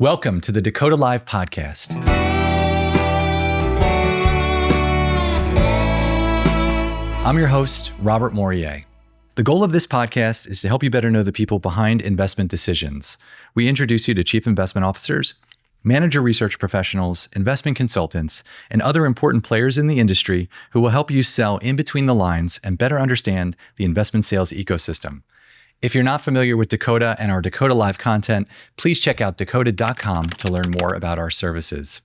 Welcome to the Dakota Live podcast. I'm your host, Robert Morier. The goal of this podcast is to help you better know the people behind investment decisions. We introduce you to chief investment officers, manager research professionals, investment consultants, and other important players in the industry who will help you sell in between the lines and better understand the investment sales ecosystem. If you're not familiar with Dakota and our Dakota Live content, please check out dakota.com to learn more about our services.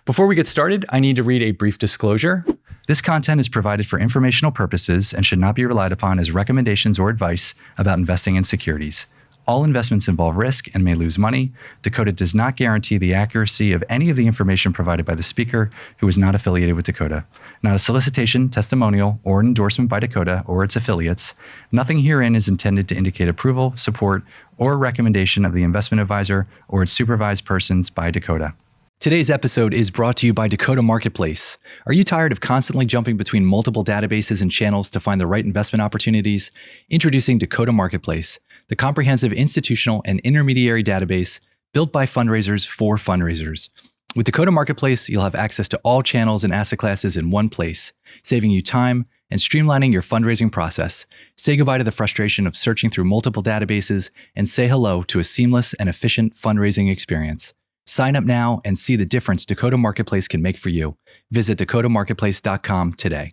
Before we get started, I need to read a brief disclosure. This content is provided for informational purposes and should not be relied upon as recommendations or advice about investing in securities. All investments involve risk and may lose money. Dakota does not guarantee the accuracy of any of the information provided by the speaker who is not affiliated with Dakota. Not a solicitation, testimonial, or an endorsement by Dakota or its affiliates. Nothing herein is intended to indicate approval, support, or recommendation of the investment advisor or its supervised persons by Dakota. Today's episode is brought to you by Dakota Marketplace. Are you tired of constantly jumping between multiple databases and channels to find the right investment opportunities? Introducing Dakota Marketplace, the comprehensive institutional and intermediary database built by fundraisers for fundraisers. With Dakota Marketplace, you'll have access to all channels and asset classes in one place, saving you time and streamlining your fundraising process. Say goodbye to the frustration of searching through multiple databases and say hello to a seamless and efficient fundraising experience. Sign up now and see the difference Dakota Marketplace can make for you. Visit dakotamarketplace.com today.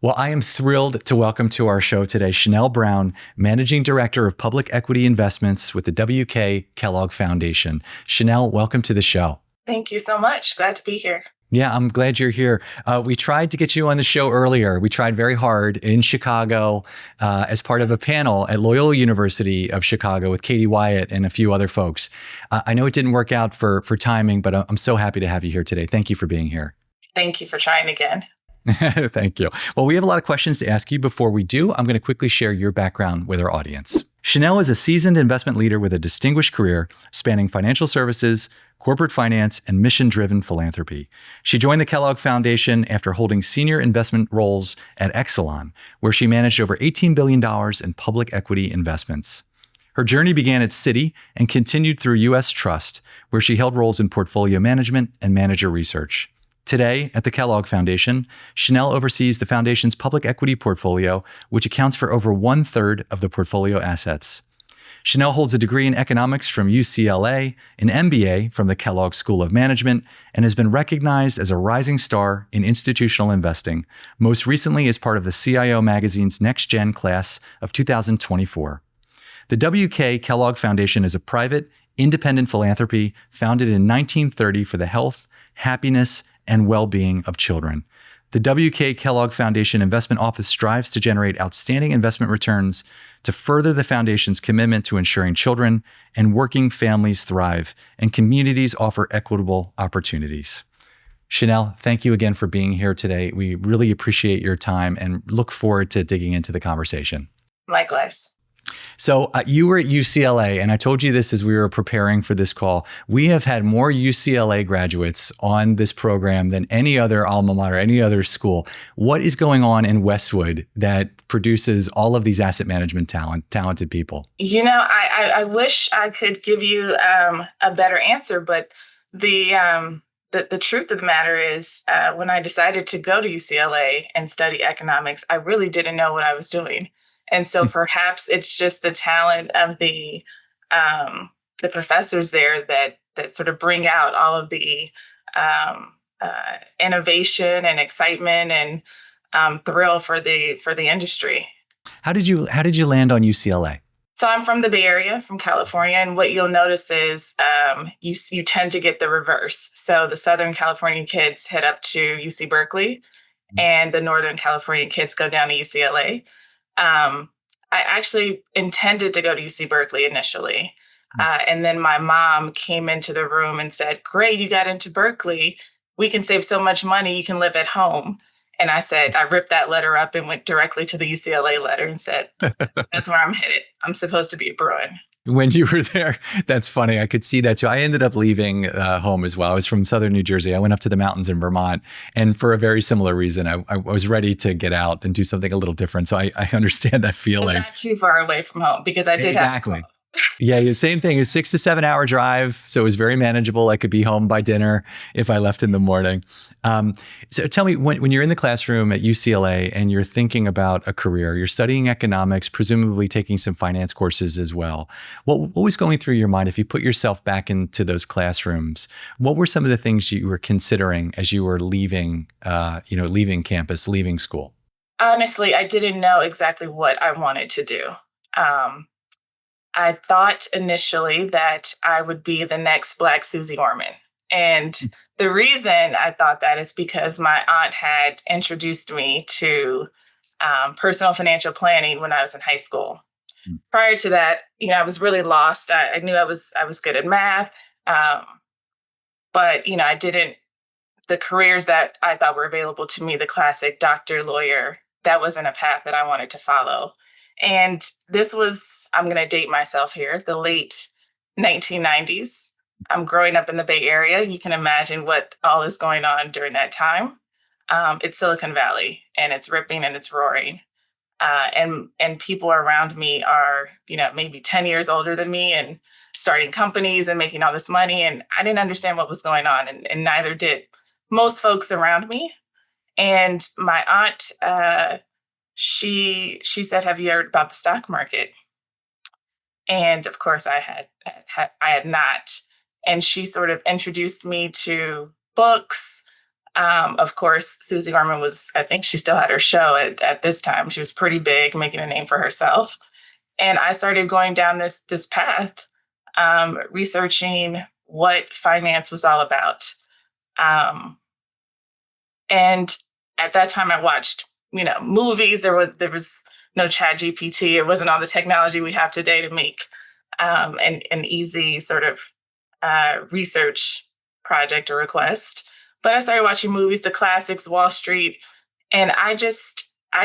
Well, I am thrilled to welcome to our show today Shanelle Brown, Managing Director of Public Equity Investments with the Kellogg Foundation. Shanelle, welcome to the show. Thank you so much. Glad to be here. Yeah, I'm glad you're here. We tried to get you on the show earlier. We tried very hard in Chicago as part of a panel at Loyola University of Chicago with Katie Wyatt and a few other folks. I know it didn't work out for timing, but I'm so happy to have you here today. Thank you for being here. Thank you for trying again. Thank you. Well, we have a lot of questions to ask you. Before we do, I'm going to quickly share your background with our audience. Shanelle is a seasoned investment leader with a distinguished career spanning financial services, corporate finance, and mission-driven philanthropy. She joined the Kellogg Foundation after holding senior investment roles at Exelon, where she managed over $18 billion in public equity investments. Her journey began at Citi and continued through U.S. Trust, where she held roles in portfolio management and manager research. Today, at the Kellogg Foundation, Shanelle oversees the foundation's public equity portfolio, which accounts for over 1/3 of the portfolio assets. Shanelle holds a degree in economics from UCLA, an MBA from the Kellogg School of Management, and has been recognized as a rising star in institutional investing, most recently as part of the CIO Magazine's Next Gen class of 2024. The W.K. Kellogg Foundation is a private, independent philanthropy founded in 1930 for the health, happiness, and well-being of children. The W.K. Kellogg Foundation Investment Office strives to generate outstanding investment returns to further the foundation's commitment to ensuring children and working families thrive and communities offer equitable opportunities. Shanelle, thank you again for being here today. We really appreciate your time and look forward to digging into the conversation. Likewise. So you were at UCLA, and I told you this as we were preparing for this call. We have had more UCLA graduates on this program than any other alma mater, any other school. What is going on in Westwood that produces all of these asset management talented people? You know, I wish I could give you a better answer, but the truth of the matter is when I decided to go to UCLA and study economics, I really didn't know what I was doing. And so perhaps it's just the talent of the professors there that sort of bring out all of the innovation and excitement and thrill for the industry. How did you land on UCLA? So I'm from the Bay Area, from California, and what you'll notice is you tend to get the reverse. So the Southern California kids head up to UC Berkeley, and the Northern California kids go down to UCLA. I actually intended to go to UC Berkeley initially. And then my mom came into the room and said, "Great, you got into Berkeley. We can save so much money. You can live at home." And I ripped that letter up and went directly to the UCLA letter and said, "That's where I'm headed. I'm supposed to be a Bruin." When you were there, that's funny. I could see that too. I ended up leaving home as well. I was from Southern New Jersey. I went up to the mountains in Vermont. And for a very similar reason, I was ready to get out and do something a little different. So I understand that feeling. Not too far away from home because I did exactly. Yeah, same thing. It was 6 to 7 hour drive, so it was very manageable. I could be home by dinner if I left in the morning. So tell me, when you're in the classroom at UCLA and you're thinking about a career, you're studying economics, presumably taking some finance courses as well. What was going through your mind if you put yourself back into those classrooms? What were some of the things you were considering as you were leaving, leaving campus, leaving school? Honestly, I didn't know exactly what I wanted to do. I thought initially that I would be the next Black Susie Orman. And the reason I thought that is because my aunt had introduced me to personal financial planning when I was in high school. Prior to that, I was really lost. I knew I was good at math, but I didn't. The careers that I thought were available to me, the classic doctor, lawyer, that wasn't a path that I wanted to follow. And this was, I'm going to date myself here, the late 1990s. I'm growing up in the Bay Area. You can imagine what all is going on during that time. It's Silicon Valley, and it's ripping and it's roaring. And people around me are, maybe 10 years older than me and starting companies and making all this money. And I didn't understand what was going on, and neither did most folks around me. And my aunt, she said, "Have you heard about the stock market?" And of course, I had not. And she sort of introduced me to books. Of course, Susie Orman I think she still had her show at this time. She was pretty big, making a name for herself. And I started going down this path, researching what finance was all about. And at that time, I watched, movies. There was no Chat GPT. It wasn't all the technology we have today to make an easy sort of research project or request. But I started watching movies, the classics, Wall Street, and I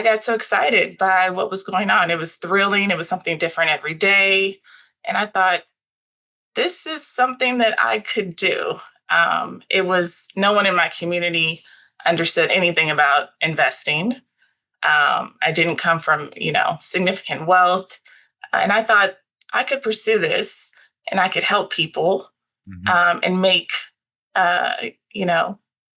got so excited by what was going on. It was thrilling. It was something different every day. And I thought, this is something that I could do. It was no one in my community understood anything about investing. I didn't come from, significant wealth. And I thought I could pursue this and I could help people and make,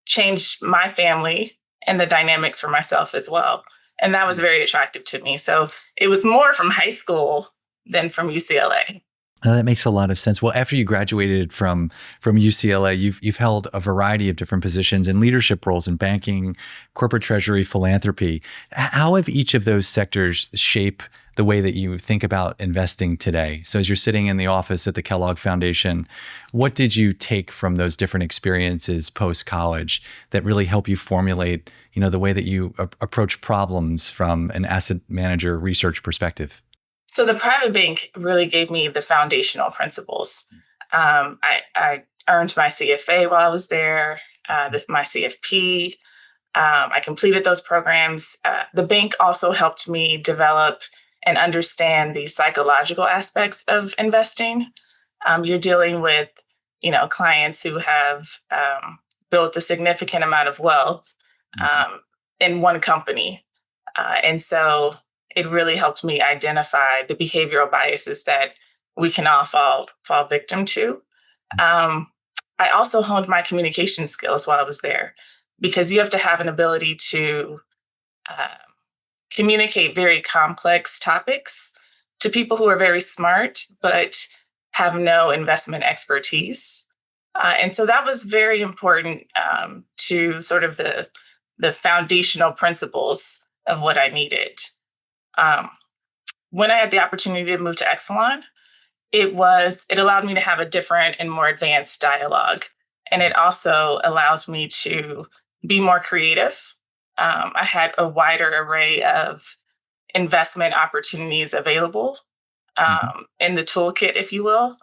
change my family and the dynamics for myself as well. And that was very attractive to me. So it was more from high school than from UCLA. That makes a lot of sense. Well, after you graduated from UCLA, you've held a variety of different positions and leadership roles in banking, corporate treasury, philanthropy. How have each of those sectors shaped the way that you think about investing today? So as you're sitting in the office at the Kellogg Foundation, what did you take from those different experiences post-college that really help you formulate, the way that you approach problems from an asset manager research perspective? So the private bank really gave me the foundational principles. I earned my CFA while I was there, my CFP. I completed those programs. The bank also helped me develop and understand the psychological aspects of investing. You're dealing with, clients who have built a significant amount of wealth in one company. And so it really helped me identify the behavioral biases that we can all fall victim to. I also honed my communication skills while I was there, because you have to have an ability to communicate very complex topics to people who are very smart, but have no investment expertise. And so that was very important to sort of the foundational principles of what I needed. When I had the opportunity to move to Exelon, it allowed me to have a different and more advanced dialogue. And it also allows me to be more creative. I had a wider array of investment opportunities available in the toolkit, if you will.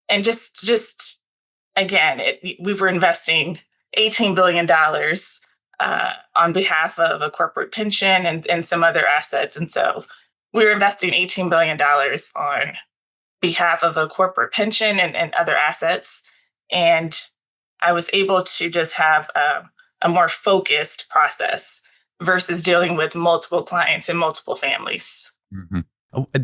And just again, we were investing $18 billion on behalf of a corporate pension and some other assets. And so we were investing $18 billion on behalf of a corporate pension and other assets. And I was able to just have a more focused process versus dealing with multiple clients and multiple families. Mm-hmm.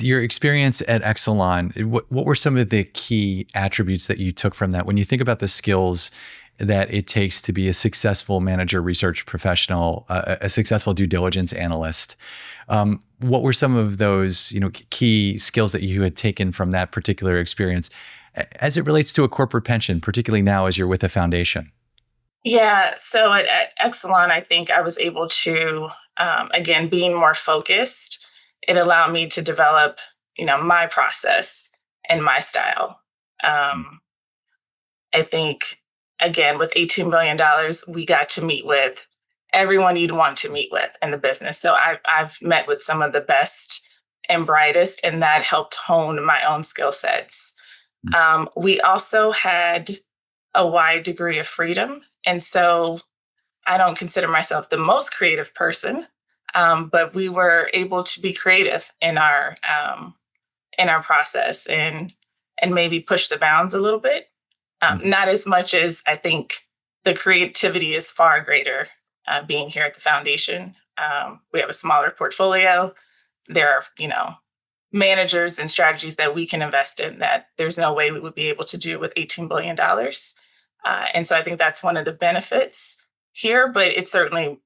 Your experience at Exelon, what were some of the key attributes that you took from that? When you think about the skills that it takes to be a successful manager research professional, a successful due diligence analyst, what were some of those, key skills that you had taken from that particular experience as it relates to a corporate pension, particularly now as you're with a foundation? Yeah. So at Exelon, I think I was able to, again, being more focused, it allowed me to develop, my process and my style. I think, again, with $18 billion, we got to meet with everyone you'd want to meet with in the business. So I've met with some of the best and brightest, and that helped hone my own skill sets. We also had a wide degree of freedom. And so I don't consider myself the most creative person, but we were able to be creative in our process and maybe push the bounds a little bit. Not as much as I think the creativity is far greater being here at the foundation. We have a smaller portfolio. There are, managers and strategies that we can invest in that there's no way we would be able to do with $18 billion. And so I think that's one of the benefits here, but it's certainly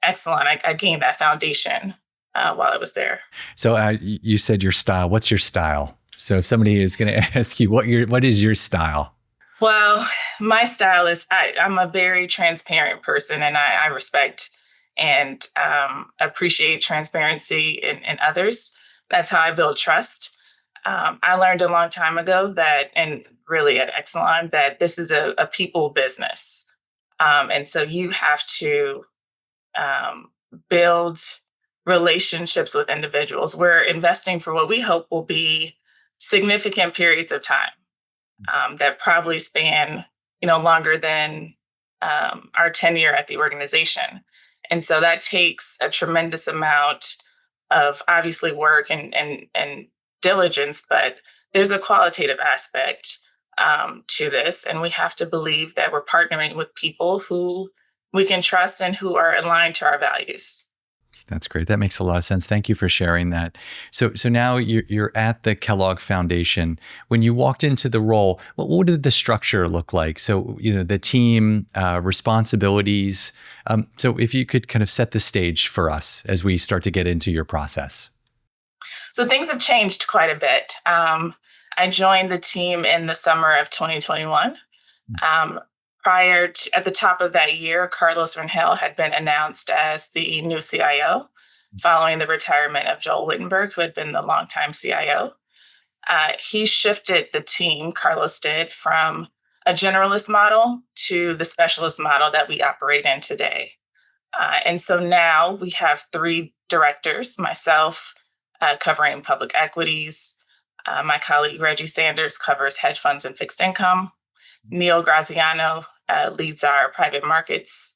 excellent. I gained that foundation while I was there. So you said your style. What's your style? So if somebody is going to ask you what is your style? Well, my style is I'm a very transparent person, and I respect and appreciate transparency in others. That's how I build trust. I learned a long time ago that, and really at Exelon, that this is a people business. And so you have to build relationships with individuals. We're investing for what we hope will be significant periods of time that probably span, longer than our tenure at the organization. And so that takes a tremendous amount of obviously work and diligence, but there's a qualitative aspect to this. And we have to believe that we're partnering with people who we can trust and who are aligned to our values. That's great. That makes a lot of sense. Thank you for sharing that. So now you're at the Kellogg Foundation. When you walked into the role, what did the structure look like? So, the team, responsibilities. So if you could kind of set the stage for us as we start to get into your process. So things have changed quite a bit. I joined the team in the summer of 2021. At the top of that year, Carlos Rangel had been announced as the new CIO following the retirement of Joel Wittenberg, who had been the longtime CIO. He shifted the team, Carlos did, from a generalist model to the specialist model that we operate in today. And so now we have 3 directors, myself covering public equities, my colleague Reggie Sanders covers hedge funds and fixed income, Neil Graziano leads our private markets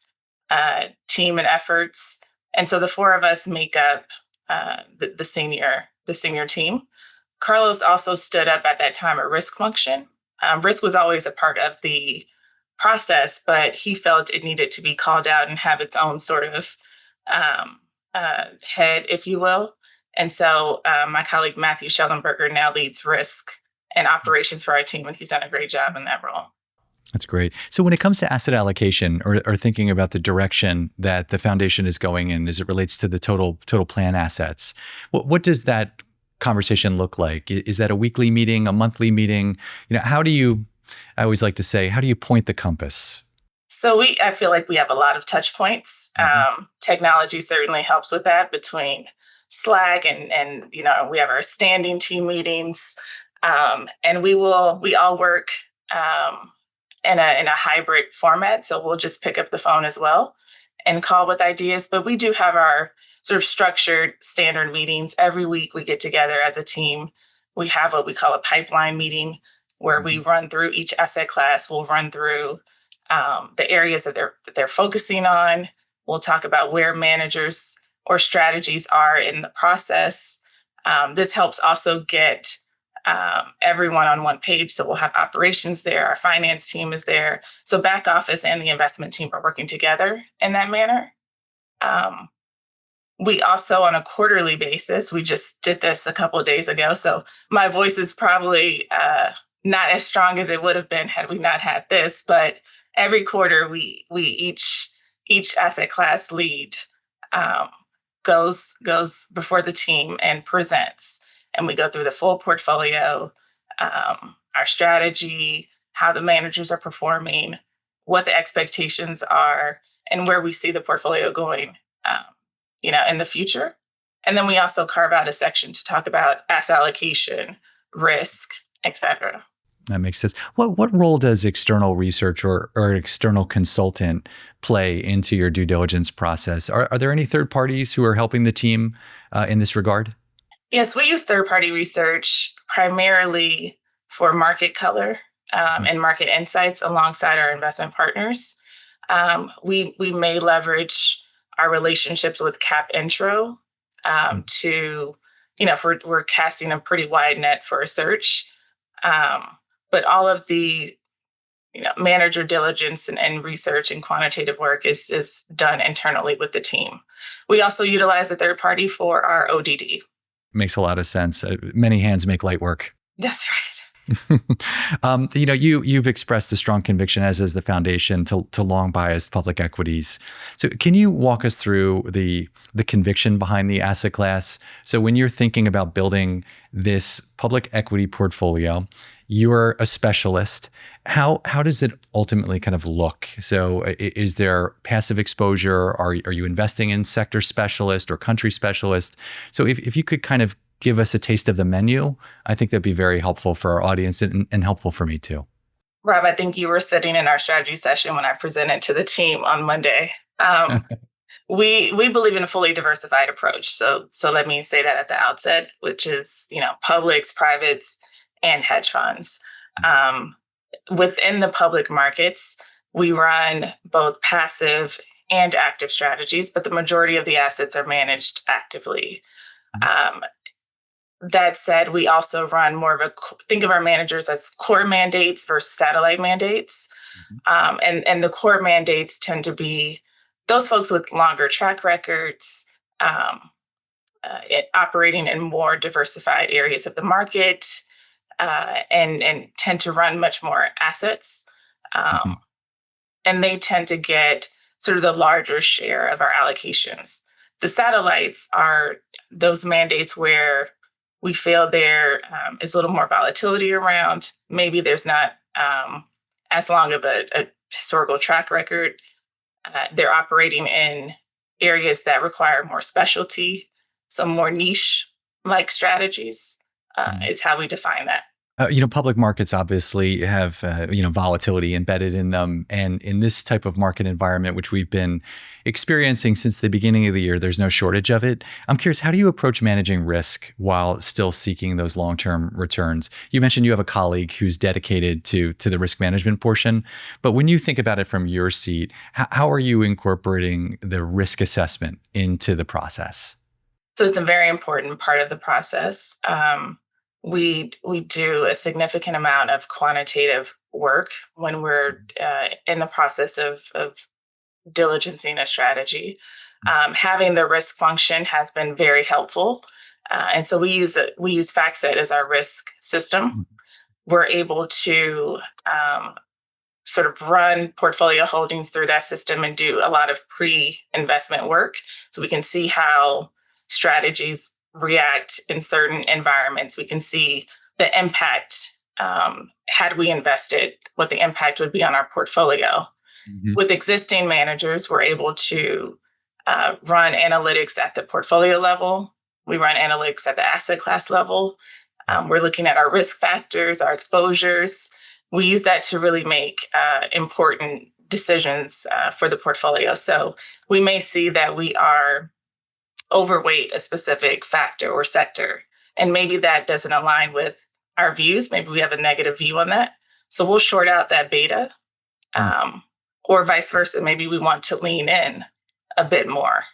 team and efforts. And so the 4 of us make up the senior team. Carlos also stood up at that time a risk function. Risk was always a part of the process, but he felt it needed to be called out and have its own sort of head, if you will. And so my colleague Matthew Schellenberger now leads risk and operations for our team, and he's done a great job in that role. That's great. So when it comes to asset allocation or thinking about the direction that the foundation is going in as it relates to the total plan assets, what does that conversation look like? Is that a weekly meeting, a monthly meeting? I always like to say, how do you point the compass? So I feel like we have a lot of touch points. Technology certainly helps with that between Slack and we have our standing team meetings, and we all work in a hybrid format. So we'll just pick up the phone as well and call with ideas. But we do have our sort of structured standard meetings. Every week we get together as a team. We have what we call a pipeline meeting where we run through each asset class. We'll run through the areas that they're focusing on. We'll talk about where managers or strategies are in the process. This helps also get everyone on one page. So we'll have operations there. Our finance team is there. So back office and the investment team are working together in that manner. We also, on a quarterly basis, we just did this a couple of days ago, so my voice is probably not as strong as it would have been had we not had this. But every quarter, we each asset class lead goes before the team and presents, and we go through the full portfolio, our strategy, how the managers are performing, what the expectations are, and where we see the portfolio going, in the future. And then we also carve out a section to talk about asset allocation, risk, et cetera. That makes sense. What role does external research or an external consultant play into your due diligence process? Are there any third parties who are helping the team in this regard? Yes, we use third-party research primarily for market color and market insights alongside our investment partners. We may leverage our relationships with Cap Intro to, if we're casting a pretty wide net for a search. But all of the manager diligence and research and quantitative work is done internally with the team. We also utilize a third party for our ODD. Makes a lot of sense. Many hands make light work. That's right. You've expressed a strong conviction, as is the foundation, to long biased public equities. So can you walk us through the conviction behind the asset class? So when you're thinking about building this public equity portfolio, you're a specialist. How does it ultimately kind of look? So is there passive exposure? Are you investing in sector specialist or country specialist? So if you could kind of give us a taste of the menu, I think that'd be very helpful for our audience and helpful for me too. Rob, I think you were sitting in our strategy session when I presented to the team on Monday. We believe in a fully diversified approach. So let me say that at the outset, which is, publics, privates, and hedge funds. Within the public markets, we run both passive and active strategies, but the majority of the assets are managed actively. That said, we also run more of think of our managers as core mandates versus satellite mandates. And the core mandates tend to be those folks with longer track records, operating in more diversified areas of the market, and tend to run much more assets. And they tend to get sort of the larger share of our allocations. The satellites are those mandates where we feel there is a little more volatility around. Maybe there's not as long of a historical track record. They're operating in areas that require more specialty, some more niche-like strategies. Is how we define that. Public markets obviously have, volatility embedded in them. And in this type of market environment, which we've been experiencing since the beginning of the year, there's no shortage of it. I'm curious, how do you approach managing risk while still seeking those long-term returns? You mentioned you have a colleague who's dedicated to the risk management portion. But when you think about it from your seat, how are you incorporating the risk assessment into the process? So it's a very important part of the process. We do a significant amount of quantitative work when we're in the process of diligencing a strategy. Having the risk function has been very helpful, and so we use FactSet as our risk system. We're able to sort of run portfolio holdings through that system and do a lot of pre-investment work, so we can see how strategies react in certain environments. We can see the impact, had we invested, what the impact would be on our portfolio. With existing managers, we're able to run analytics at the portfolio level. We run analytics at the asset class level. We're looking at our risk factors, our exposures. We use that to really make important decisions for the portfolio. So we may see that we are overweight a specific factor or sector, and maybe that doesn't align with our views. Maybe we have a negative view on that. So we'll short out that beta, or vice versa. Maybe we want to lean in a bit more.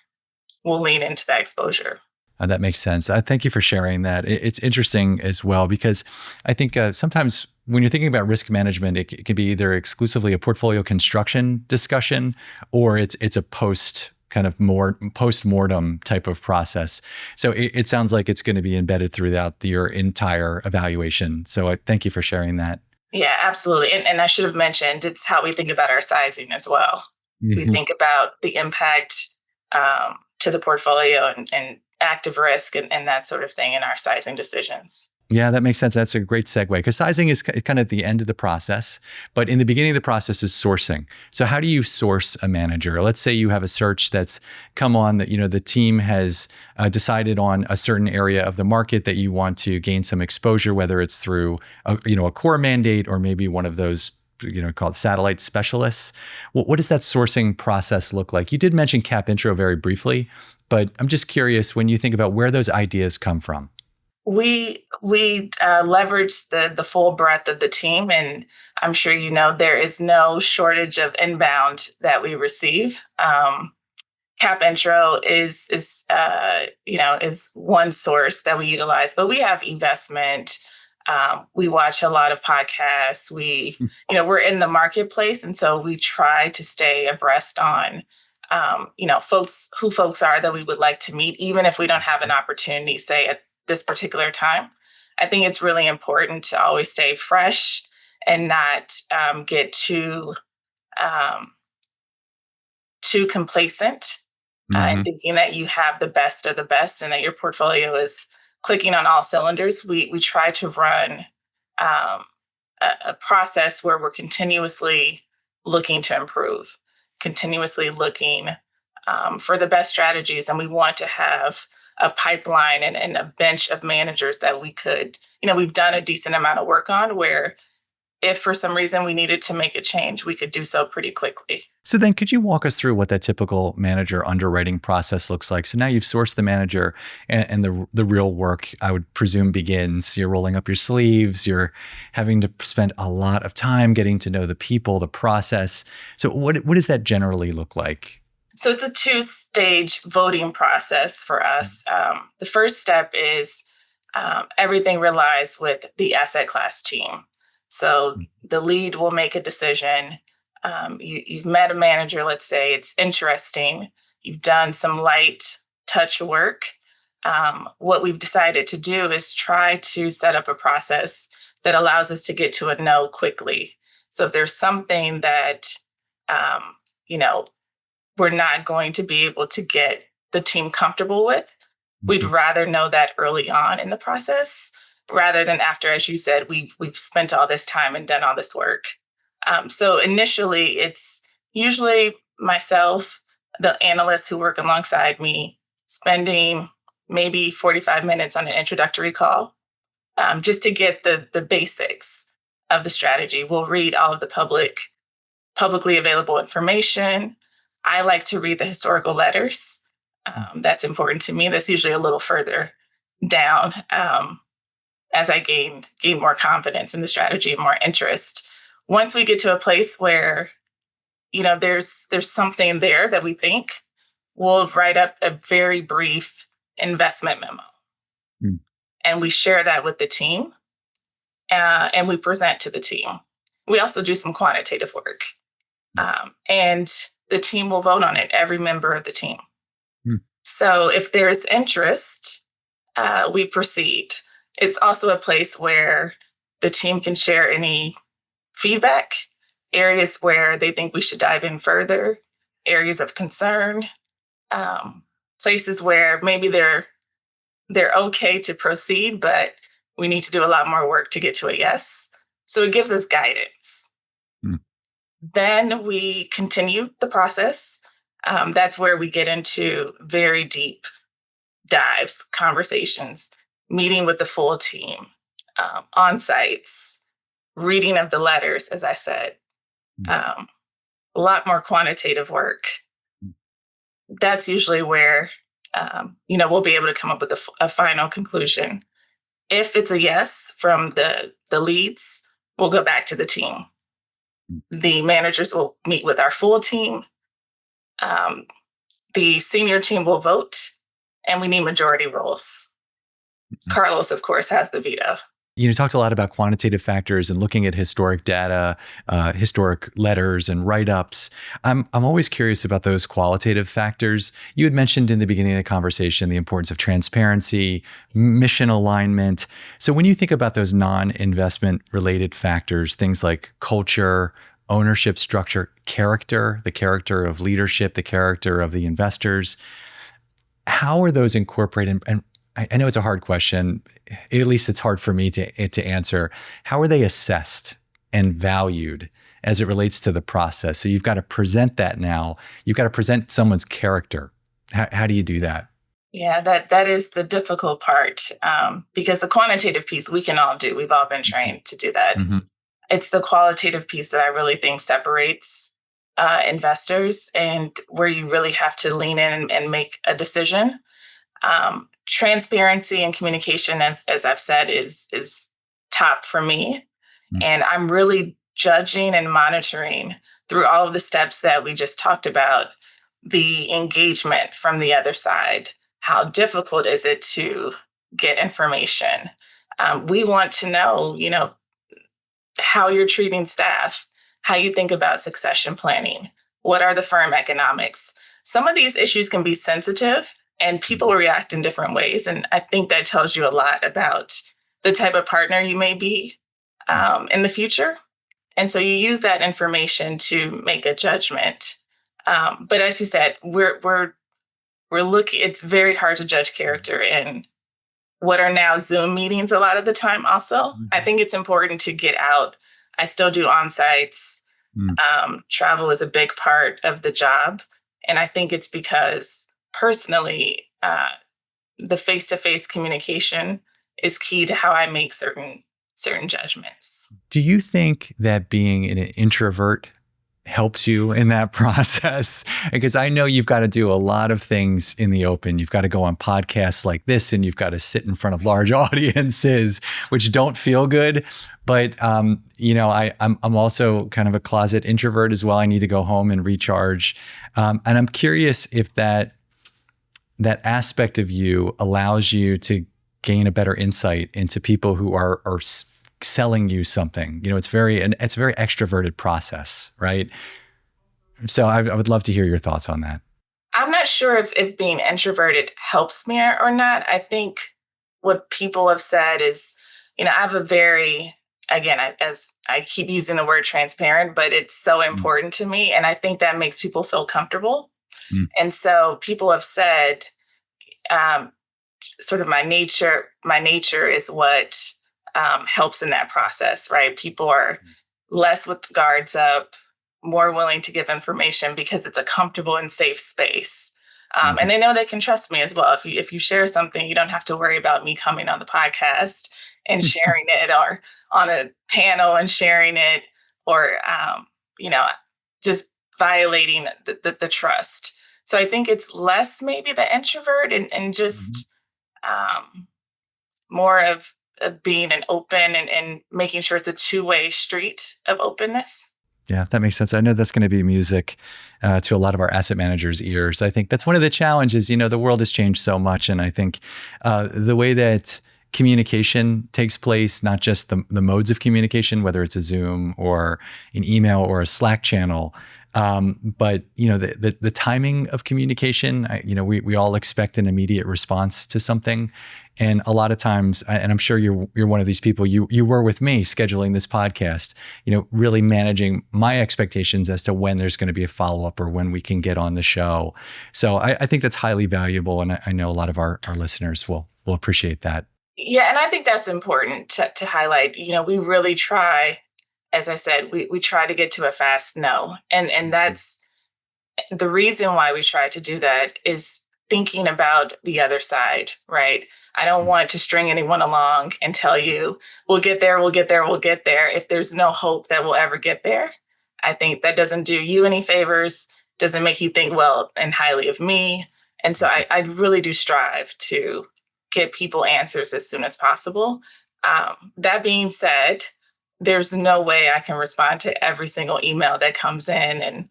We'll lean into that exposure. That makes sense. Thank you for sharing that. It's interesting as well, because I think sometimes when you're thinking about risk management, it can be either exclusively a portfolio construction discussion, or it's a post kind of more post-mortem type of process. So it sounds like it's going to be embedded throughout your entire evaluation. So I thank you for sharing that. Yeah, absolutely. And I should have mentioned, it's how we think about our sizing as well. We Mm-hmm. think about the impact to the portfolio and active risk and that sort of thing in our sizing decisions. Yeah, that makes sense. That's a great segue because sizing is kind of the end of the process, but in the beginning of the process is sourcing. So how do you source a manager? Let's say you have a search that's come on that, the team has decided on a certain area of the market that you want to gain some exposure, whether it's through a core mandate or maybe one of those called satellite specialists. What does that sourcing process look like? You did mention Cap Intro very briefly, but I'm just curious when you think about where those ideas come from. We leverage the full breadth of the team, and I'm sure there is no shortage of inbound that we receive. Cap Intro is one source that we utilize, but we have investment. We watch a lot of podcasts. We're in the marketplace, and so we try to stay abreast on folks are that we would like to meet, even if we don't have an opportunity, say at this particular time. I think it's really important to always stay fresh and not get too complacent and thinking that you have the best of the best and that your portfolio is clicking on all cylinders. We try to run a process where we're continuously looking to improve, continuously looking for the best strategies, and we want to have a pipeline and a bench of managers that we could, we've done a decent amount of work on where if for some reason we needed to make a change, we could do so pretty quickly. So then could you walk us through what that typical manager underwriting process looks like? So now you've sourced the manager and the real work, I would presume, begins. You're rolling up your sleeves. You're having to spend a lot of time getting to know the people, the process. So what does that generally look like? So it's a 2-stage voting process for us. The first step is everything relies with the asset class team. So the lead will make a decision. You've met a manager, let's say it's interesting. You've done some light touch work. What we've decided to do is try to set up a process that allows us to get to a no quickly. So if there's something that, we're not going to be able to get the team comfortable with, we'd rather know that early on in the process rather than after, as you said, we've spent all this time and done all this work. So initially, it's usually myself, the analysts who work alongside me, spending maybe 45 minutes on an introductory call just to get the basics of the strategy. We'll read all of the publicly available information. I like to read the historical letters. That's important to me. That's usually a little further down as I gain more confidence in the strategy and more interest. Once we get to a place where, there's something there that we think, we'll write up a very brief investment memo. And we share that with the team and we present to the team. We also do some quantitative work. And the team will vote on it, every member of the team. So if there's interest, we proceed. It's also a place where the team can share any feedback, areas where they think we should dive in further, areas of concern, places where maybe they're okay to proceed, but we need to do a lot more work to get to a yes. So it gives us guidance. Then we continue the process. That's where we get into very deep dives, conversations, meeting with the full team, on-sites, reading of the letters, as I said, a lot more quantitative work. That's usually where, we'll be able to come up with a final conclusion. If it's a yes from the leads, we'll go back to the team. The managers will meet with our full team. The senior team will vote, and we need majority rules. Carlos, of course, has the veto. You talked a lot about quantitative factors and looking at historic data, historic letters and write-ups. I'm always curious about those qualitative factors. You had mentioned in the beginning of the conversation the importance of transparency, mission alignment. So when you think about those non-investment related factors, things like culture, ownership structure, character, the character of leadership, the character of the investors, how are those incorporated? And I know it's a hard question. At least it's hard for me to answer. How are they assessed and valued as it relates to the process? So you've got to present that now. You've got to present someone's character. How do you do that? Yeah, that is the difficult part, because the quantitative piece we can all do. We've all been trained to do that. Mm-hmm. It's the qualitative piece that I really think separates investors and where you really have to lean in and make a decision. Transparency and communication, as I've said, is top for me. Mm-hmm. And I'm really judging and monitoring through all of the steps that we just talked about, the engagement from the other side. How difficult is it to get information? We want to know, how you're treating staff, how you think about succession planning, what are the firm economics. Some of these issues can be sensitive and people react in different ways. And I think that tells you a lot about the type of partner you may be in the future. And so you use that information to make a judgment. But as you said, we're looking, it's very hard to judge character in what are now Zoom meetings a lot of the time also. Mm-hmm. I think it's important to get out. I still do on-sites. Travel is a big part of the job. And I think it's because personally, the face-to-face communication is key to how I make certain judgments. Do you think that being an introvert helps you in that process? Because I know you've got to do a lot of things in the open. You've got to go on podcasts like this, and you've got to sit in front of large audiences, which don't feel good. But I'm also kind of a closet introvert as well. I need to go home and recharge. And I'm curious if that aspect of you allows you to gain a better insight into people who are selling you something. It's a very extroverted process, right? So I would love to hear your thoughts on that. I'm not sure if being introverted helps me or not. I think what people have said is, I have a very, again, as I keep using the word transparent, but it's so important to me. And I think that makes people feel comfortable. And so people have said, sort of my nature is what helps in that process, right? People are less with the guards up, more willing to give information because it's a comfortable and safe space. And they know they can trust me as well. If you share something, you don't have to worry about me coming on the podcast and sharing it, or on a panel and sharing it, or, just violating the trust. So I think it's less maybe the introvert and just more of being an open and making sure it's a two-way street of openness. Yeah, that makes sense. I know that's going to be music to a lot of our asset managers' ears. I think that's one of the challenges. The world has changed so much. And I think the way that communication takes place, not just the modes of communication, whether it's a Zoom or an email or a Slack channel, but the timing of communication, we all expect an immediate response to something. And a lot of times, and I'm sure you're one of these people, you were with me scheduling this podcast, really managing my expectations as to when there's going to be a follow-up or when we can get on the show. So I think that's highly valuable. And I know a lot of our listeners will appreciate that. Yeah. And I think that's important to highlight. We really try, as I said, we try to get to a fast no. And that's the reason why we try to do that, is thinking about the other side, right? I don't want to string anyone along and tell you, we'll get there, if there's no hope that we'll ever get there. I think that doesn't do you any favors, doesn't make you think well and highly of me. And so I really do strive to get people answers as soon as possible. That being said, there's no way I can respond to every single email that comes in. And,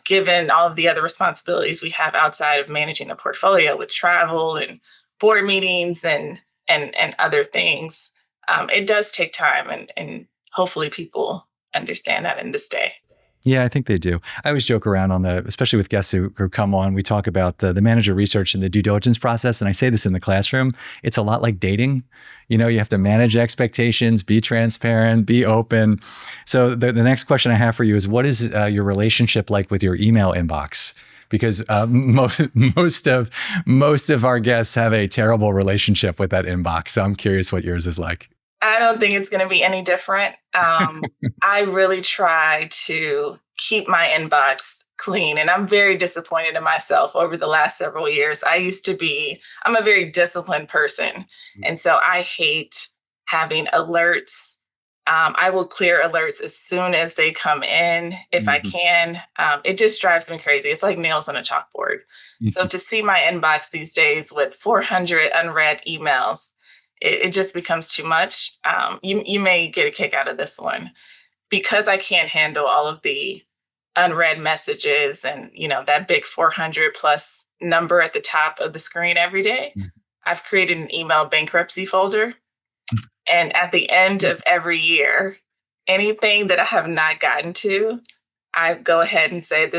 given all of the other responsibilities we have outside of managing the portfolio with travel and board meetings and other things, it does take time, and hopefully people understand that in this day. Yeah, I think they do. I always joke around especially with guests who come on, we talk about the manager research and the due diligence process. And I say this in the classroom, it's a lot like dating. You have to manage expectations, be transparent, be open. So the next question I have for you is, what is your relationship like with your email inbox? Because most of our guests have a terrible relationship with that inbox. So I'm curious what yours is like. I don't think it's going to be any different. I really try to keep my inbox clean, and I'm very disappointed in myself over the last several years. I'm a very disciplined person. And so I hate having alerts. I will clear alerts as soon as they come in, if I can. It just drives me crazy. It's like nails on a chalkboard. So to see my inbox these days with 400 unread emails, it just becomes too much. You may get a kick out of this one. Because I can't handle all of the unread messages and, that big 400 plus number at the top of the screen every day. I've created an email bankruptcy folder. And at the end of every year, anything that I have not gotten to, I go ahead and say,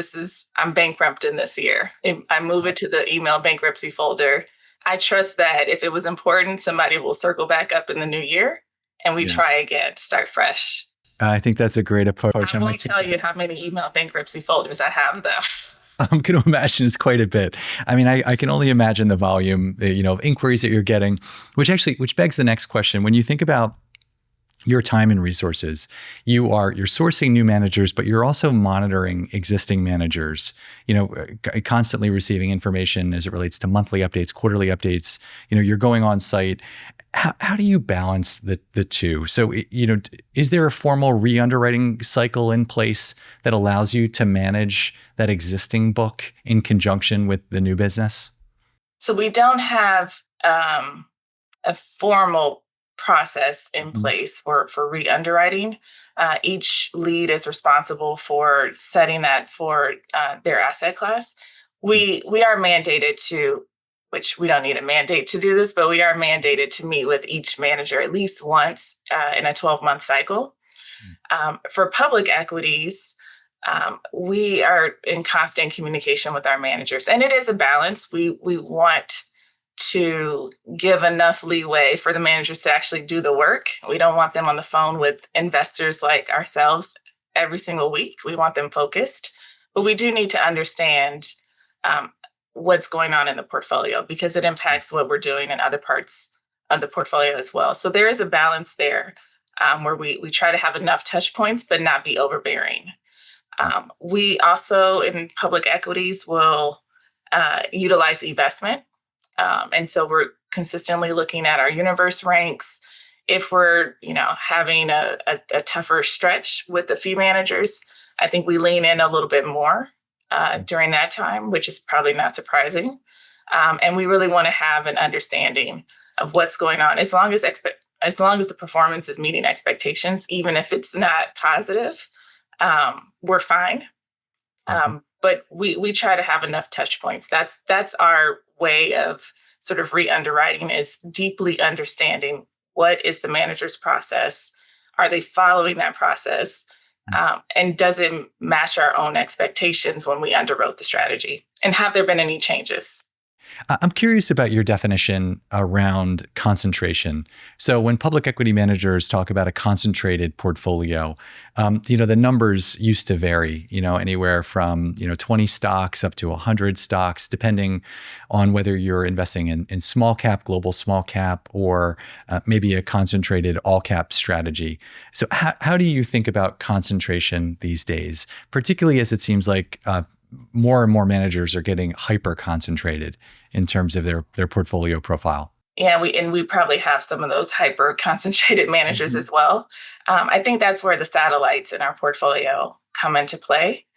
I'm bankrupt in this year. I move it to the email bankruptcy folder. I trust that if it was important, somebody will circle back up in the new year and we try again, start fresh. I think that's a great approach. I won't tell you how many email bankruptcy folders I have, though. I'm going to imagine it's quite a bit. I mean, I can only imagine the volume, of inquiries that you're getting, which begs the next question. When you think about your time and resources, you're sourcing new managers, but you're also monitoring existing managers, constantly receiving information as it relates to monthly updates, quarterly updates, you're going on site. How do you balance the two? So, is there a formal re-underwriting cycle in place that allows you to manage that existing book in conjunction with the new business? So we don't have a formal process in place for re-underwriting. Each lead is responsible for setting that for their asset class. We are mandated to, which we don't need a mandate to do this, but we are mandated to meet with each manager at least once in a 12-month cycle. For public equities, we are in constant communication with our managers, and it is a balance. We want to give enough leeway for the managers to actually do the work. We don't want them on the phone with investors like ourselves every single week. We want them focused, but we do need to understand what's going on in the portfolio because it impacts what we're doing in other parts of the portfolio as well. So there is a balance there where we try to have enough touch points, but not be overbearing. We also, in public equities, will utilize eVestment. And so we're consistently looking at our universe ranks. If we're, having a tougher stretch with the fee managers, I think we lean in a little bit more during that time, which is probably not surprising. And we really want to have an understanding of what's going on, as long as the performance is meeting expectations, even if it's not positive, we're fine. But we try to have enough touch points. That's our way of sort of re-underwriting, is deeply understanding what is the manager's process. Are they following that process? And does it match our own expectations when we underwrote the strategy? And have there been any changes? I'm curious about your definition around concentration. So when public equity managers talk about a concentrated portfolio, the numbers used to vary, anywhere from, 20 stocks up to 100 stocks, depending on whether you're investing in small cap, global small cap, or maybe a concentrated all cap strategy. So how do you think about concentration these days, particularly as it seems like more and more managers are getting hyper concentrated in terms of their portfolio profile? Yeah, we probably have some of those hyper concentrated managers as well. I think that's where the satellites in our portfolio come into play.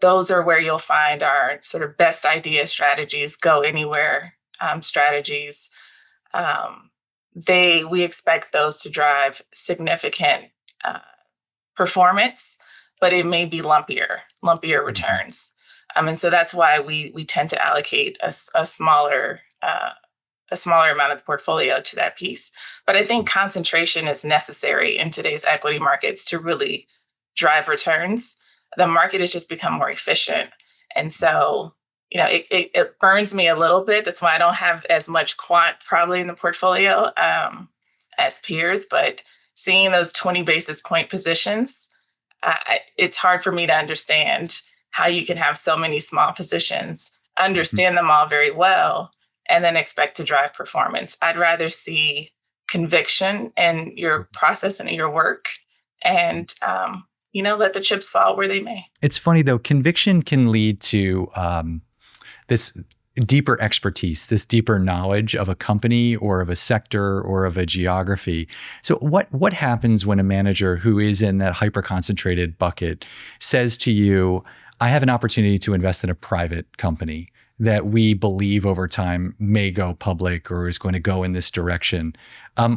Those are where you'll find our sort of best idea strategies, go anywhere strategies. We expect those to drive significant performance, but it may be lumpier returns. And so that's why we tend to allocate a smaller a smaller amount of the portfolio to that piece. But I think concentration is necessary in today's equity markets to really drive returns. The market has just become more efficient. And so, it burns me a little bit. That's why I don't have as much quant probably in the portfolio as peers. But seeing those 20 basis point positions, it's hard for me to understand how you can have so many small positions, understand them all very well, and then expect to drive performance. I'd rather see conviction in your process and in your work and, let the chips fall where they may. It's funny, though. Conviction can lead to this deeper expertise, this deeper knowledge of a company or of a sector or of a geography. So what happens when a manager who is in that hyper-concentrated bucket says to you, I have an opportunity to invest in a private company that we believe over time may go public or is going to go in this direction,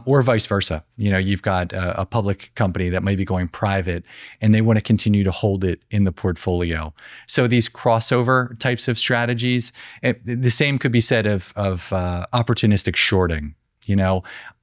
or vice versa. You've got a public company that may be going private and they want to continue to hold it in the portfolio. So these crossover types of strategies, the same could be said of opportunistic shorting.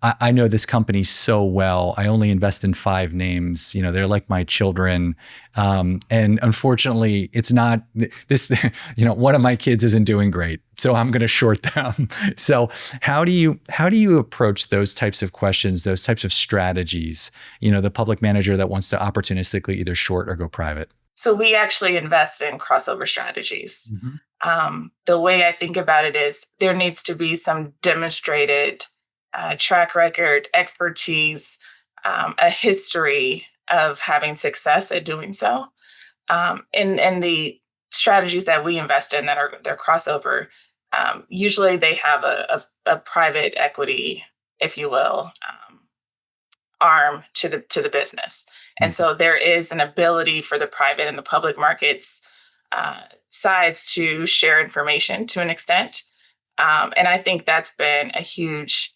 I know this company so well. I only invest in 5 names. They're like my children. And unfortunately, it's not this, one of my kids isn't doing great, so I'm going to short them. So how do you approach those types of questions, those types of strategies, the public manager that wants to opportunistically either short or go private? So we actually invest in crossover strategies. Mm-hmm. The way I think about it is there needs to be some demonstrated track record, expertise, a history of having success at doing so. And the strategies that we invest in they're crossover, usually they have a private equity, if you will, arm to the business. And so there is an ability for the private and the public markets sides to share information to an extent. And I think that's been a huge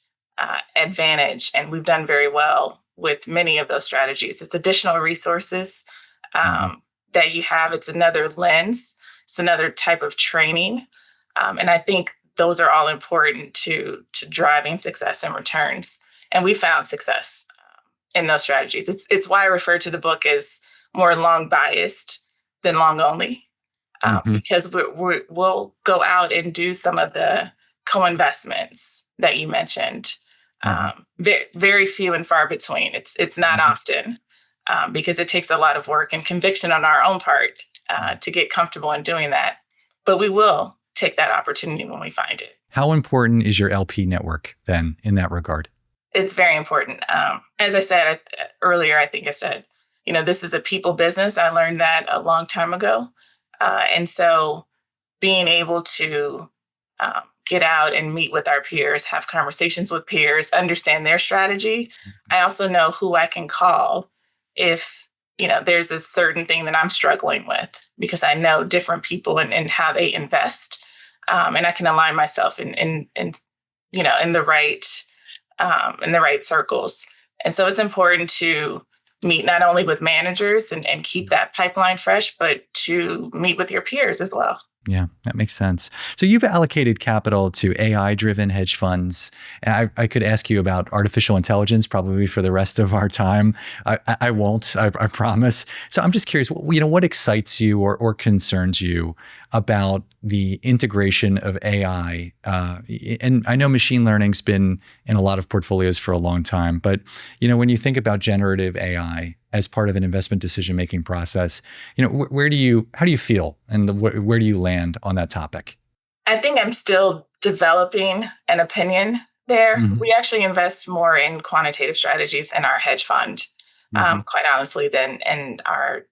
advantage, and we've done very well with many of those strategies. It's additional resources that you have. It's another lens. It's another type of training, and I think those are all important to driving success and returns. And we found success in those strategies. It's why I refer to the book as more long biased than long only, because we'll go out and do some of the co-investments that you mentioned. Very, very few and far between. It's not often because it takes a lot of work and conviction on our own part to get comfortable in doing that. But we will take that opportunity when we find it. How important is your LP network then in that regard? It's very important. As I said earlier, I think I said, this is a people business. I learned that a long time ago. And so being able to get out and meet with our peers, have conversations with peers, understand their strategy. I also know who I can call if, there's a certain thing that I'm struggling with, because I know different people and how they invest. And I can align myself in the right circles. And so it's important to meet not only with managers and keep that pipeline fresh, but to meet with your peers as well. Yeah, that makes sense. So you've allocated capital to AI-driven hedge funds. And I could ask you about artificial intelligence probably for the rest of our time. I won't, I promise. So I'm just curious, what excites you or concerns you about the integration of AI? And I know machine learning's been in a lot of portfolios for a long time, but when you think about generative AI as part of an investment decision-making process, how do you feel and where do you land on that topic? I think I'm still developing an opinion there. Mm-hmm. We actually invest more in quantitative strategies in our hedge fund, quite honestly, than in our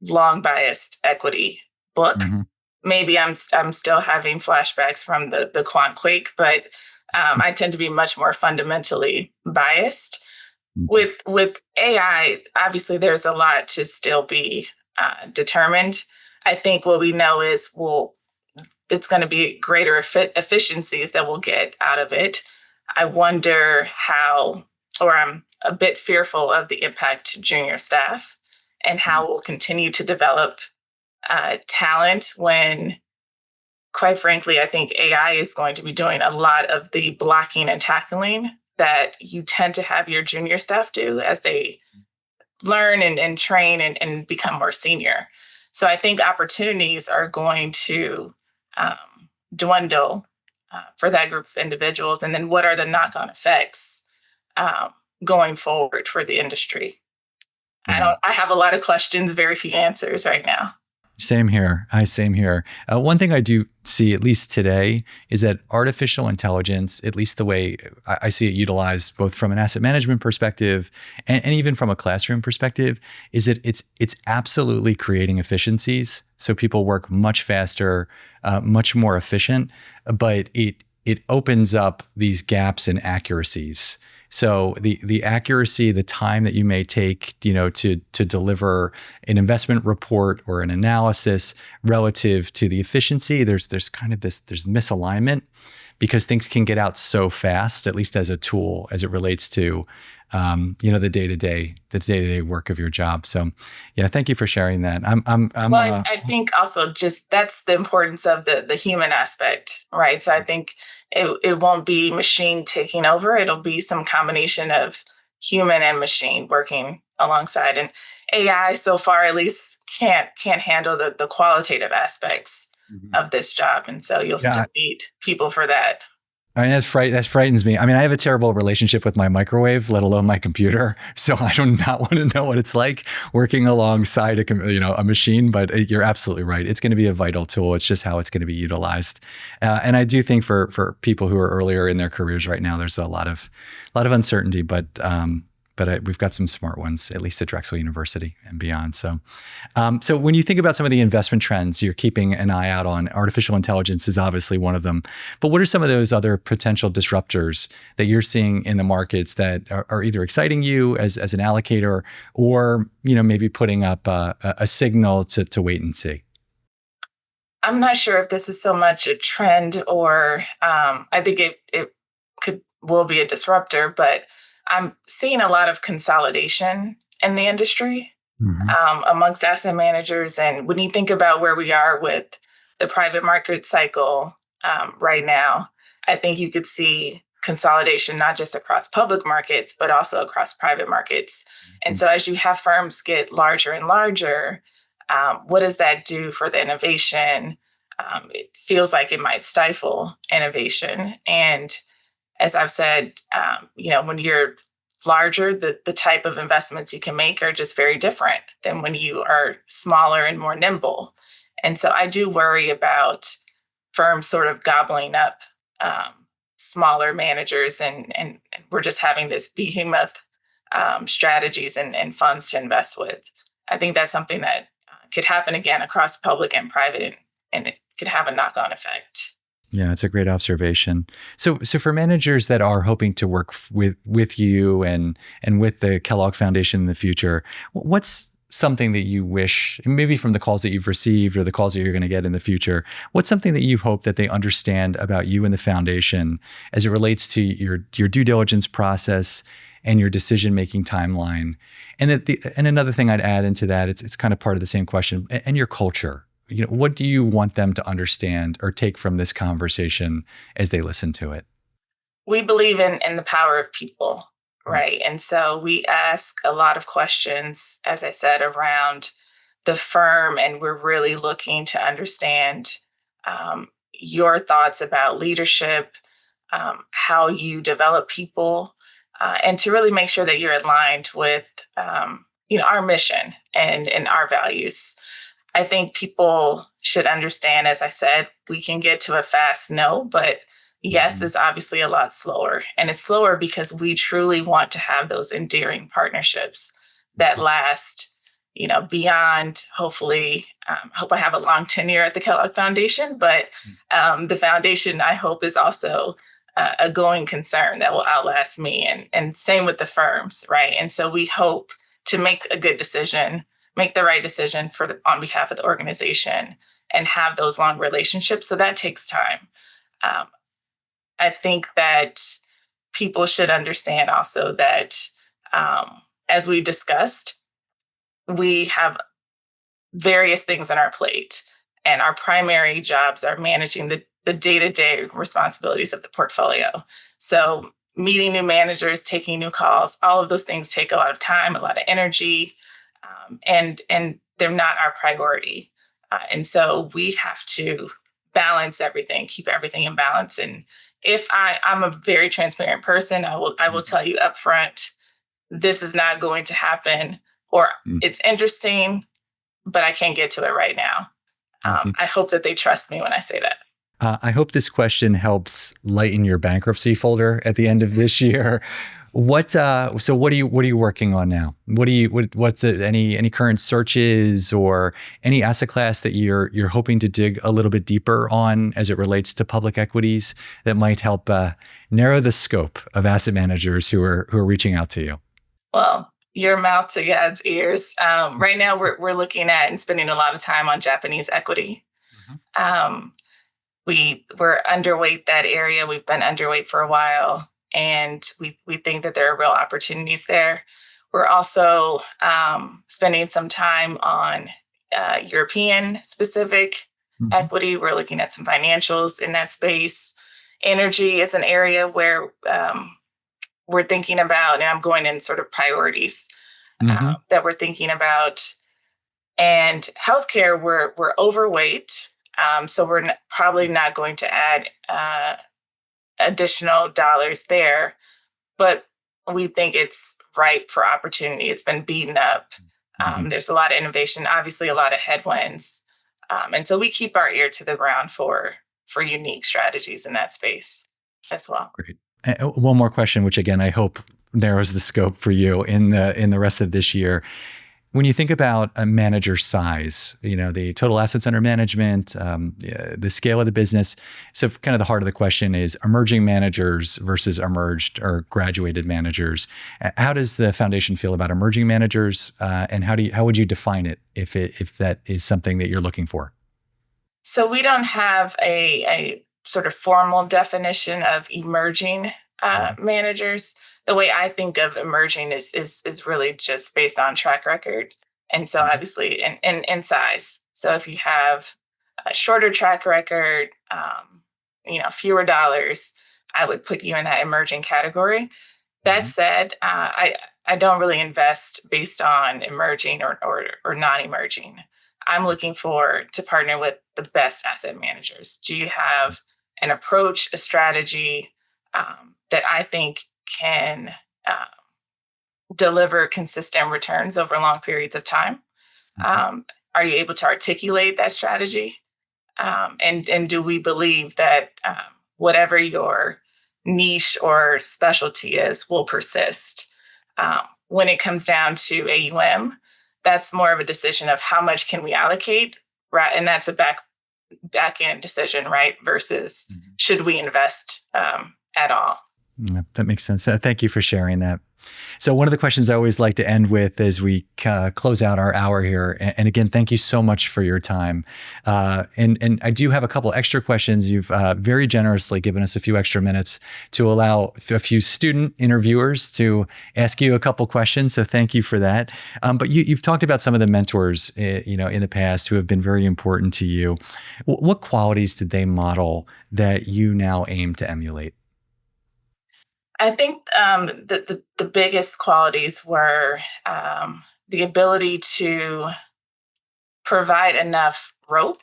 long biased equity book. Mm-hmm. Maybe I'm still having flashbacks from the quant quake, but I tend to be much more fundamentally biased. With AI, obviously, there's a lot to still be determined. I think what we know is it's going to be greater efficiencies that we'll get out of it. I wonder I'm a bit fearful of the impact to junior staff and how we'll continue to develop talent when quite frankly, I think AI is going to be doing a lot of the blocking and tackling that you tend to have your junior staff do as they learn and train and become more senior. So I think opportunities are going to um, dwindle for that group of individuals. And then what are the knock-on effects um, going forward for the industry? Yeah. I have a lot of questions, very few answers right now. Same here. Same here. One thing I do see, at least today, is that artificial intelligence, at least the way I see it utilized, both from an asset management perspective and even from a classroom perspective, is that it's absolutely creating efficiencies. So people work much faster, much more efficient, but it opens up these gaps in accuracies. So the accuracy, the time that you may take, to deliver an investment report or an analysis relative to the efficiency, there's kind of there's misalignment because things can get out so fast, at least as a tool, as it relates to the day-to-day work of your job. So yeah, thank you for sharing that. I think also just that's the importance of the human aspect, right? So I think it won't be machine taking over. It'll be some combination of human and machine working alongside. And AI so far at least can't handle the qualitative aspects of this job. And so you'll still need people for that. I mean, that frightens me. I mean, I have a terrible relationship with my microwave, let alone my computer. So I do not want to know what it's like working alongside a machine. But you're absolutely right. It's going to be a vital tool. It's just how it's going to be utilized. And I do think for people who are earlier in their careers right now, there's a lot of uncertainty. But we've got some smart ones, at least at Drexel University and beyond. So when you think about some of the investment trends you're keeping an eye out on, artificial intelligence is obviously one of them. But what are some of those other potential disruptors that you're seeing in the markets that are either exciting you as an allocator or maybe putting up a signal to wait and see? I'm not sure if this is so much a trend or I think it will be a disruptor, but I'm seeing a lot of consolidation in the industry amongst asset managers. And when you think about where we are with the private market cycle right now, I think you could see consolidation, not just across public markets, but also across private markets. And so as you have firms get larger and larger, what does that do for the innovation? It feels like it might stifle innovation. And as I've said, when you're larger, the type of investments you can make are just very different than when you are smaller and more nimble. And so I do worry about firms sort of gobbling up smaller managers, and we're just having this behemoth strategies and funds to invest with. I think that's something that could happen again across public and private, and it could have a knock-on effect. Yeah, it's a great observation. So for managers that are hoping to work with you and with the Kellogg Foundation in the future, what's something that you wish, maybe from the calls that you've received or the calls that you're going to get in the future, what's something that you hope that they understand about you and the foundation as it relates to your due diligence process and your decision-making timeline? And and another thing I'd add into that, it's kind of part of the same question, and your culture. What do you want them to understand or take from this conversation as they listen to it? We believe in the power of people, right? And so we ask a lot of questions, as I said, around the firm, and we're really looking to understand your thoughts about leadership, how you develop people, and to really make sure that you're aligned with our mission and our values. I think people should understand, as I said, we can get to a fast no, but yes is obviously a lot slower. And it's slower because we truly want to have those endearing partnerships that last, beyond, hopefully, hope I have a long tenure at the Kellogg Foundation, but the foundation, I hope, is also a going concern that will outlast me, and same with the firms, right? And so we hope to make a good decision, make the right decision on behalf of the organization, and have those long relationships. So that takes time. I think that people should understand also that, as we discussed, we have various things on our plate. And our primary jobs are managing the day-to-day responsibilities of the portfolio. So meeting new managers, taking new calls, all of those things take a lot of time, a lot of energy, and they're not our priority. And so we have to balance everything, keep everything in balance. And if I'm a very transparent person, I will tell you up front, this is not going to happen, or it's interesting, but I can't get to it right now. I hope that they trust me when I say that. I hope this question helps lighten your bankruptcy folder at the end of this year. What are you working on now? What's it? Any current searches or any asset class that you're hoping to dig a little bit deeper on as it relates to public equities that might help narrow the scope of asset managers who are reaching out to you? Well, your mouth to God's ears. Right now, we're looking at and spending a lot of time on Japanese equity. We're underweight that area. We've been underweight for a while, and we think that there are real opportunities there. We're also spending some time on European specific equity. We're looking at some financials in that space. Energy is an area where we're thinking about, and I'm going in sort of priorities that we're thinking about. And healthcare, we're overweight. So we're probably not going to add additional dollars there, but we think it's ripe for opportunity. It's been beaten up. There's a lot of innovation, obviously a lot of headwinds. And so we keep our ear to the ground for unique strategies in that space as well. Great. One more question, which again, I hope narrows the scope for you in the rest of this year. When you think about a manager size, the total assets under management, the scale of the business. So kind of the heart of the question is emerging managers versus emerged or graduated managers. How does the foundation feel about emerging managers? And how would you define it if that is something that you're looking for? So we don't have a sort of formal definition of emerging managers. The way I think of emerging is really just based on track record. And so obviously in size. So if you have a shorter track record, fewer dollars, I would put you in that emerging category. That said, I don't really invest based on emerging or non-emerging. I'm looking to partner with the best asset managers. Do you have an approach, a strategy that I think can deliver consistent returns over long periods of time? Are you able to articulate that strategy? And do we believe that whatever your niche or specialty is will persist? When it comes down to AUM, that's more of a decision of how much can we allocate, right? And that's a back end decision, right? Versus should we invest at all? That makes sense. Thank you for sharing that. So one of the questions I always like to end with as we close out our hour here, and again, thank you so much for your time. And I do have a couple extra questions. You've very generously given us a few extra minutes to allow a few student interviewers to ask you a couple questions. So thank you for that. But you've talked about some of the mentors, in the past who have been very important to you. What qualities did they model that you now aim to emulate? I think the biggest qualities were the ability to provide enough rope,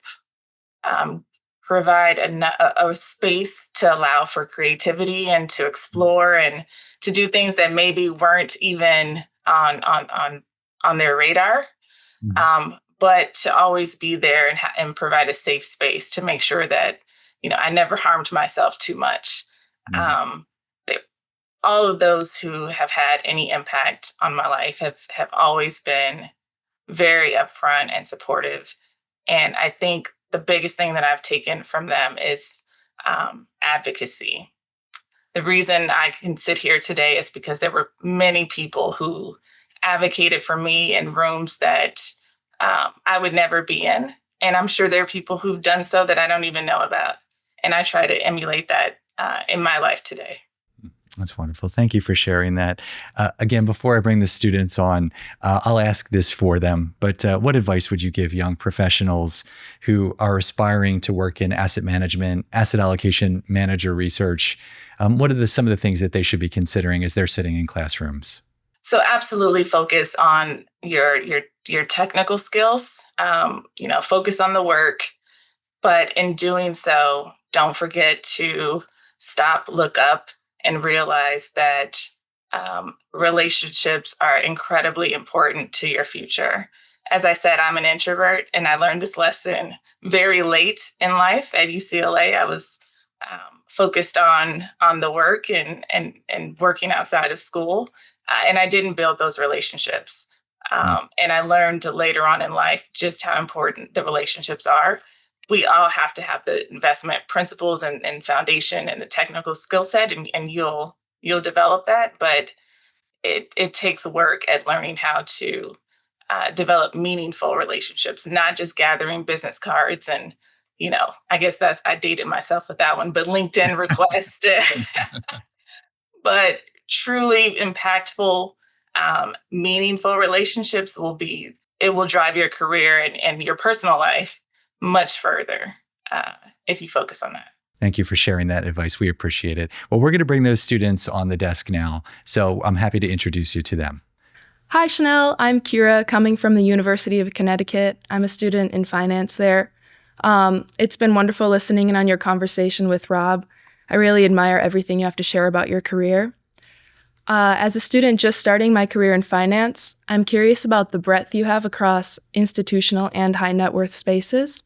provide a space to allow for creativity and to explore and to do things that maybe weren't even on their radar, but to always be there and provide a safe space to make sure that I never harmed myself too much. All of those who have had any impact on my life have always been very upfront and supportive. And I think the biggest thing that I've taken from them is advocacy. The reason I can sit here today is because there were many people who advocated for me in rooms that I would never be in. And I'm sure there are people who've done so that I don't even know about. And I try to emulate that in my life today. That's wonderful. Thank you for sharing that. Again, before I bring the students on, I'll ask this for them, but what advice would you give young professionals who are aspiring to work in asset management, asset allocation manager research? What are some of the things that they should be considering as they're sitting in classrooms? So absolutely focus on your technical skills, focus on the work, but in doing so, don't forget to stop, look up, and realize that relationships are incredibly important to your future. As I said, I'm an introvert, and I learned this lesson very late in life at UCLA. I was focused on the work and working outside of school, and I didn't build those relationships. And I learned later on in life just how important the relationships are. We all have to have the investment principles and foundation and the technical skill set, and you'll develop that. But it takes work at learning how to develop meaningful relationships, not just gathering business cards and, I guess I dated myself with that one, but LinkedIn requests, but truly impactful, meaningful relationships will drive your career and your personal life much further if you focus on that. Thank you for sharing that advice. We appreciate it. Well, we're going to bring those students on the desk now, so I'm happy to introduce you to them. Hi, Shanelle. I'm Kira, coming from the University of Connecticut. I'm a student in finance there. It's been wonderful listening in on your conversation with Rob. I really admire everything you have to share about your career. As a student just starting my career in finance, I'm curious about the breadth you have across institutional and high net worth spaces.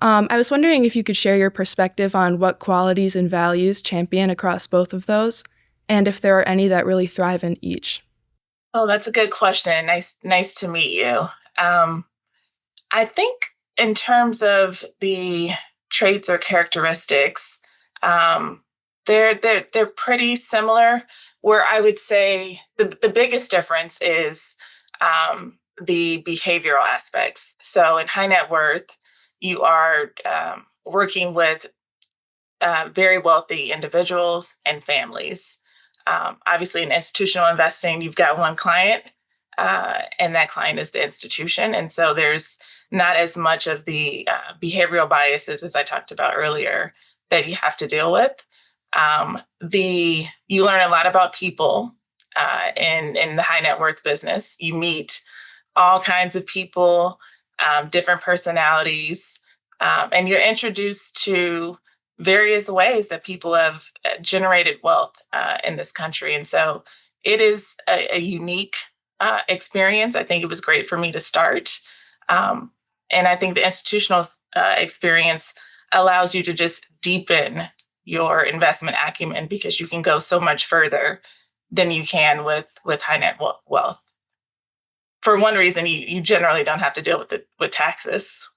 I was wondering if you could share your perspective on what qualities and values champion across both of those, and if there are any that really thrive in each. Oh, that's a good question. Nice to meet you. I think in terms of the traits or characteristics, they're pretty similar. Where I would say the biggest difference is the behavioral aspects. So in high net worth, you are working with very wealthy individuals and families. Obviously, in institutional investing, you've got one client, and that client is the institution. And so there's not as much of the behavioral biases as I talked about earlier that you have to deal with. You learn a lot about people in the high net worth business. You meet all kinds of people, different personalities, and you're introduced to various ways that people have generated wealth in this country. And so it is a unique experience. I think it was great for me to start. And I think the institutional experience allows you to just deepen your investment acumen because you can go so much further than you can with high net wealth. For one reason, you generally don't have to deal with taxes.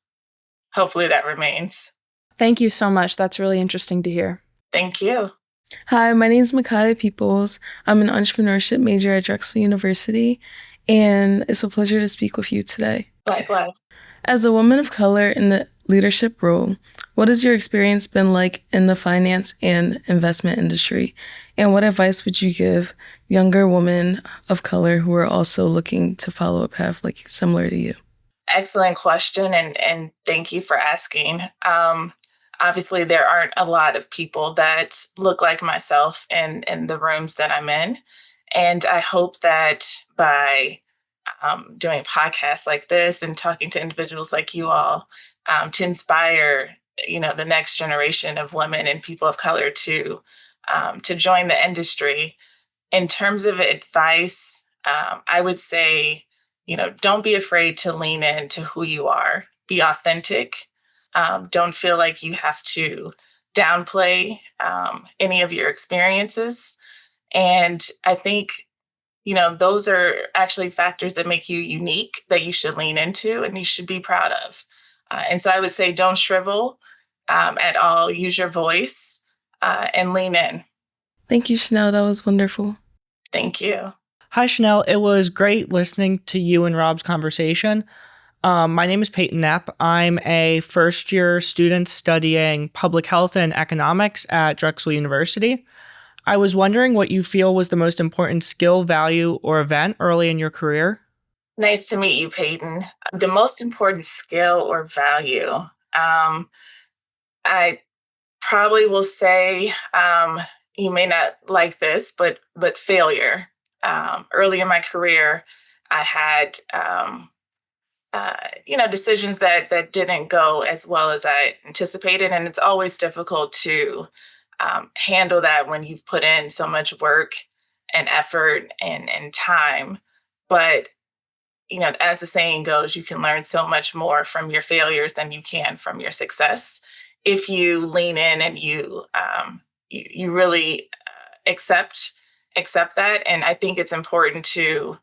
Hopefully that remains. Thank you so much. That's really interesting to hear. Thank you. Hi, my name is Micaiah Peoples. I'm an entrepreneurship major at Drexel University, and it's a pleasure to speak with you today. Likewise. As a woman of color in the leadership role, what has your experience been like in the finance and investment industry? And what advice would you give younger women of color who are also looking to follow a path similar to you? Excellent question, and thank you for asking. Obviously, there aren't a lot of people that look like myself in the rooms that I'm in. And I hope that by doing podcasts like this and talking to individuals like you all to inspire, the next generation of women and people of color to join the industry. In terms of advice, I would say, don't be afraid to lean into who you are. Be authentic. Don't feel like you have to downplay any of your experiences. And I think, those are actually factors that make you unique that you should lean into and you should be proud of. And so I would say don't shrivel at all. Use your voice and lean in. Thank you, Shanelle. That was wonderful. Thank you. Hi, Shanelle. It was great listening to you and Rob's conversation. My name is Peyton Knapp. I'm a first-year student studying public health and economics at Drexel University. I was wondering what you feel was the most important skill, value, or event early in your career. Nice to meet you, Peyton. The most important skill or value, I probably will say, you may not like this, but failure. Early in my career, I had decisions that didn't go as well as I anticipated, and it's always difficult to handle that when you've put in so much work and effort and time. But as the saying goes, you can learn so much more from your failures than you can from your success if you lean in and you really accept that. And I think it's important to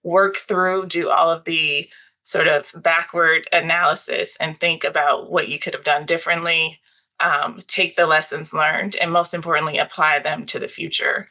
work through, do all of the sort of backward analysis and think about what you could have done differently, take the lessons learned, and most importantly, apply them to the future.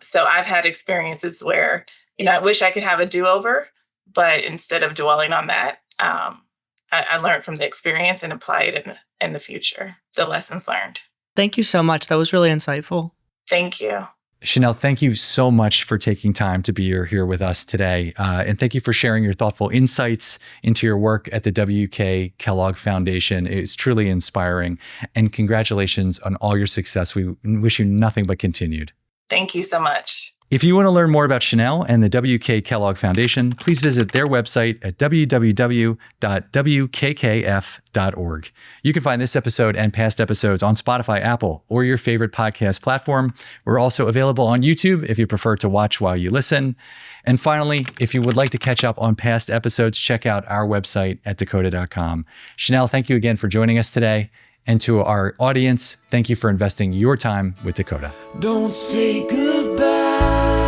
So I've had experiences where, I wish I could have a do-over, but instead of dwelling on that, I learned from the experience and apply it in the future, the lessons learned. Thank you so much. That was really insightful. Thank you. Shanelle, thank you so much for taking time to be here with us today. And thank you for sharing your thoughtful insights into your work at the WK Kellogg Foundation. It's truly inspiring. And congratulations on all your success. We wish you nothing but continued. Thank you so much. If you want to learn more about Shanelle and the WK Kellogg Foundation, please visit their website at www.wkkf.org. You can find this episode and past episodes on Spotify, Apple, or your favorite podcast platform. We're also available on YouTube if you prefer to watch while you listen. And finally, if you would like to catch up on past episodes, check out our website at dakota.com. Shanelle, thank you again for joining us today. And to our audience, thank you for investing your time with Dakota. Don't say goodbye.